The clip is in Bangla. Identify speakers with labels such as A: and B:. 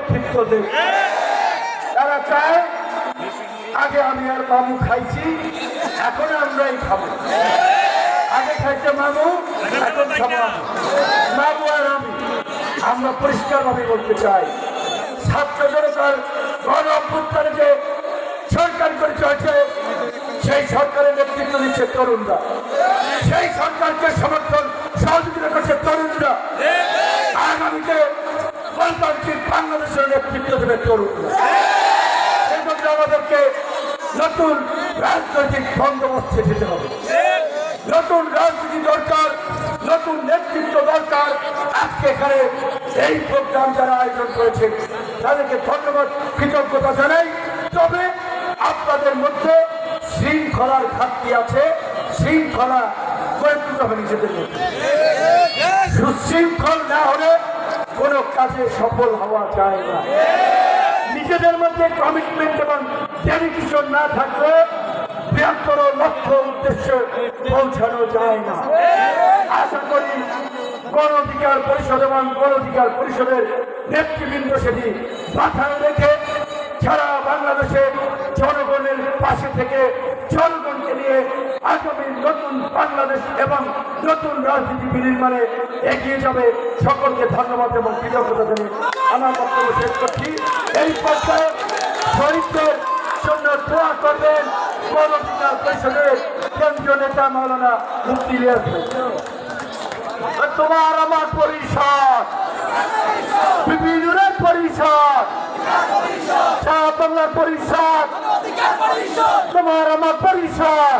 A: নেতৃত্ব দেবে। তারা চায় আগে আমি আর মামু খাইছি, এখন আমরাই খাবো। আগে খাইছে মামু, এখন খাবো আমি। মামু আর আমি। আমরা পরিষ্কার ভাবে বলতে চাই, ছাত্র জনতার গণ অভ্যুত্থানে যে সরকার করে চলছে, সেই সরকারের নেতৃত্ব দিচ্ছে তরুণরা, সেই সরকারকে সমর্থন সহযোগিতা করছে তরুণরা। আগামীতে গণতান্ত্রিক বাংলাদেশের নেতৃত্ব দেবে তরুণরা। সেই জন্য আমাদেরকে নতুন রাজনৈতিক বন্দোবস্তে যেতে হবে। নতুন রাজনীতি দরকার, নতুন নেতৃত্ব দরকার। আজকে এখানে এই প্রোগ্রাম যারা আয়োজন করেছেন তাদেরকে ধন্যবাদ, কৃতজ্ঞতা জানাই। তবে আপনাদের মধ্যে শৃঙ্খলার ঘাটতি আছে, শৃঙ্খলা গড়ে তুলতে হবে নিজেদের মধ্যে। সুশৃঙ্খল না হলে কোনো কাজে সফল হওয়া যায় না। নিজেদের মধ্যে কমিটমেন্ট এবং ডেডিকেশন না থাকলে বৃহত্তর লক্ষ্য উদ্দেশ্যে পৌঁছানো যায় না। আশা করি গণ অধিকার পরিষদ এবং গণ অধিকার পরিষদের নেতৃবৃন্দ সেটি মাথায় রেখে সারা বাংলাদেশে জনগণের পাশে থেকে জনগণকে নিয়ে আগামী নতুন বাংলাদেশ এবং নতুন রাজনীতি বিনির্মাণে এগিয়ে যাবে। সকলকে ধন্যবাদ এবং কৃতজ্ঞতা জানিয়ে আমার বক্তব্য শেষ করছি। এই পর্যায়ে শহীদদের জন্য দোয়া করবেন গণ অধিকার পরিষদের কেন্দ্রীয় নেতা মাওলানা মুফতি ইলিয়াস ভাই। তোমার আমার পরিষদ, বিপিনুরের পরিষদ, বাংলার পরিষদ, তোমার আমার পরিষদ।